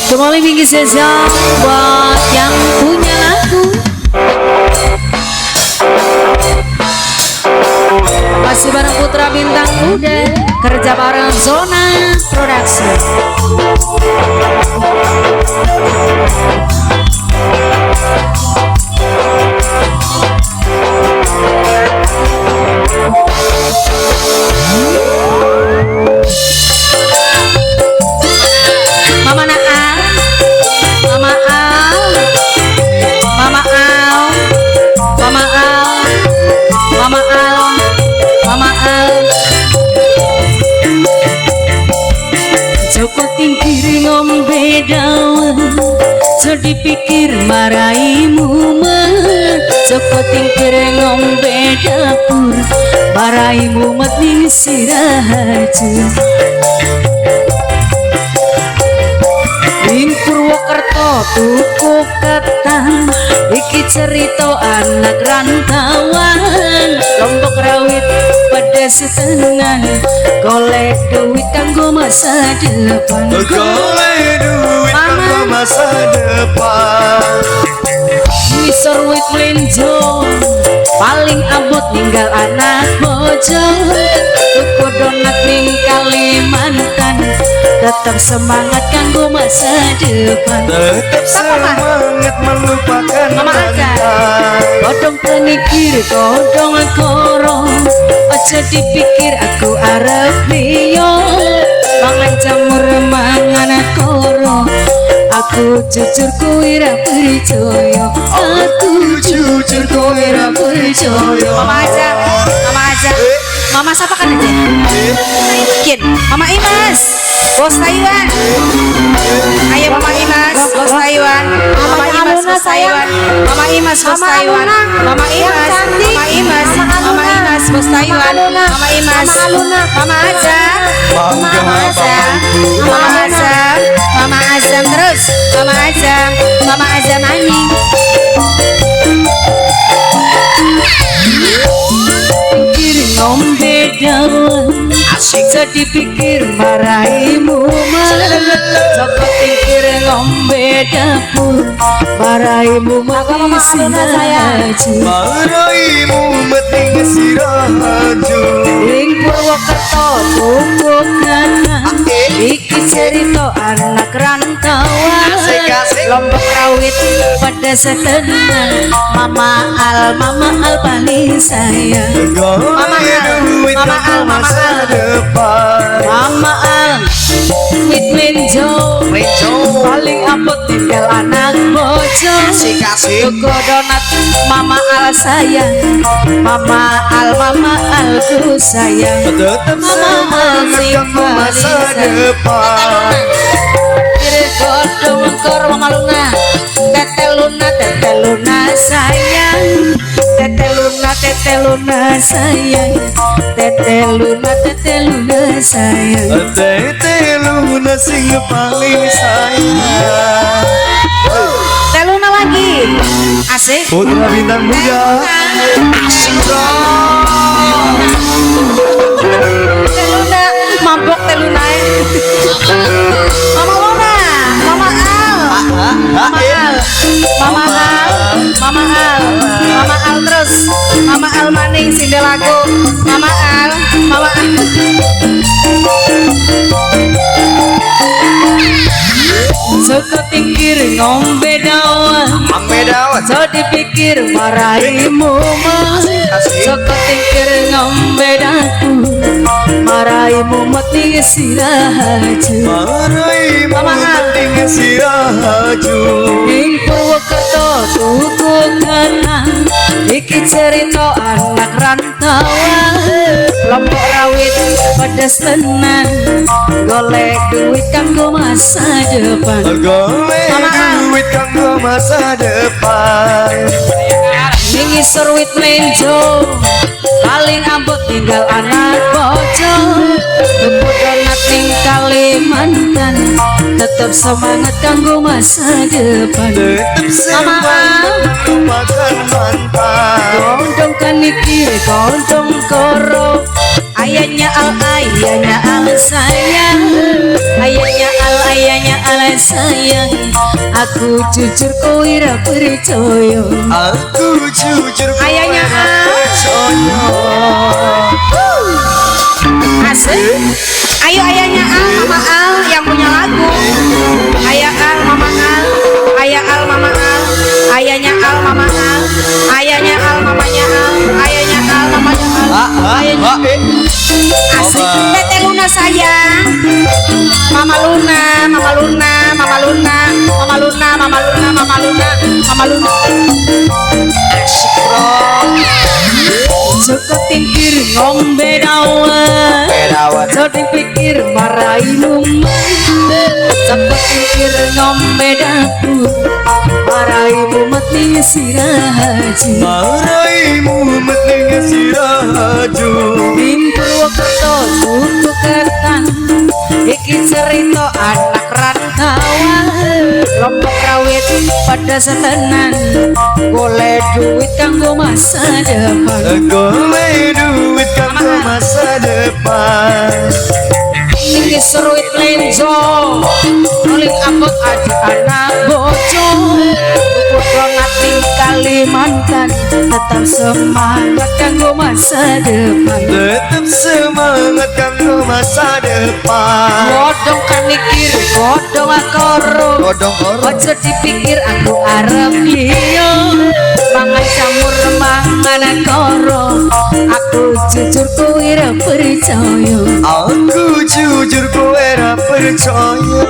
Kembali minggu sejam buat yang punya lagu. Masih bareng Putra Bintang Muda, kerja bareng Zona Production. Mama Naal, Mama Al, Mama Al, Mama Al, Mama Al, Mama Al. Joko tingkir ngombe daun, jadi pikir maraimu mah. Joko tingkir ngombe dapur, maraimu mat ning sirahaju. Ing Purwokerto tuku ketan, iki cerita anak rantauan. Lombok rawit pedes tenan, golek duit kanggo masa depan. Golek duit kanggo masa depan. Ngisor wit melenjo, paling abot ninggal anak bojo. Tuku donat ning Kalimantan, tetap semangat kanggo masa depan. Tetap semangat melupakan Mama aja. Kodong kenikir, kodong koro, aja dipikir aku arep liyo. Mangan jamur mangan koro, aku jujur kowe ra percaya. Aku jujur kowe ra percaya. Mama aja, Mama aja. Mama siapa kan aja? Bikin Mama Imas, Bos Taiwan. Ayo Mama Imas, Bos Taiwan. Mama Imas, Bos Taiwan. Mama Imas, Bos Taiwan. Mama Imas, Mama Imas, Mama Imas, Bos Taiwan. Mama Imas, Mama aja, Mama aja, Mama aja, Mama Azam terus, Mama Azam, Mama Azam Ani. Ngombe daun, asik jadi pikir maraimu mah. Joko pikir ngombe dapur, maraimu mah sirahaju. Maraimu meting sirahaju. Ing Purwokerto tuku kanan, iki cerita anak rantauan. Lombok rawit pedes tenan, Mama Al paling sayang. Mama Al, Mama Al, Mama Al, Mama Al, wit menjo, paling abot tinggal anak bojo. Tuku donat Mama Al sayang, Mama Al ku sayang. Tetap semangat kanggo masa depan. Kiri godong kor Mama Luna, Tete Luna sayang. Tete Luna sayang. Tete Luna sayang. Tete Luna sing paling sayang. Tete Luna lagi. Asik. Putra Bintang Muda. Asik bro. Tete Luna mabok Tete Luna. Mama Luna, Mama Al. Mama Al, Mama Al, Mama Al, Mama Al terus, Mama Al maning sinde lagu, Mama Al, Mama Al. Joko tingkir ngombe daun, jadi pikir maraimu mah. Joko tingkir ngombe dapur, maraimu mati sirahaju. Maraimu meting sirahaju. Ing Purwokerto tuku kanan, iki cerita anak rantauan. Lombok rawit pedes tenan, golek duit kanggo masa depan. Golek duit kanggo masa depan. Ngisor wit menjo, paling abot tinggal anak bojo. Tuku donat ning Kalimantan, tetap semangat kanggo masa depan. Tetap semangat melupakan mantan. Gondong kanikir, gondong koro, ayahnya al sayang, ayahnya al sayang aku jujur kowe ora percaya Aku jujur ayahnya percaya asik ayo ayahnya Al Mama Al yang punya lagu ayah Al Mama Al ayah Al Mama Al ayahnya Al Mama Al ayahnya Al mamanya Al ayahnya Al mamanya Al ayahnya asik Tete Luna sayang Mama Luna Mama Luna Mama Luna Mama Luna Mama Luna Mama Luna Mama Luna asik bro Joko tingkir ngombe dawet Joko dipikir maraimu Joko tingkir ngombe dapur maraimu mati sirahaji Maraimu meting siraju Bin Purwokerto tutu ketan Iki cerita anak rantauan Lombok rawit pada setenan Golek duit kanggo masa depan Golek duit kanggo masa depan Iki seruit lenjo Paling abot aja anak bojo Kudu ngati Kalimantan Tetap semangat kanggo masa depan Tetap semangat kanggo masa depan Godong kan mikir, godong akoro Godong orang Ojo dipikir aku arep liyo Mangan jamur mangan akoro Aku jujur kowe ora percaya Aku jujur kowe ora percaya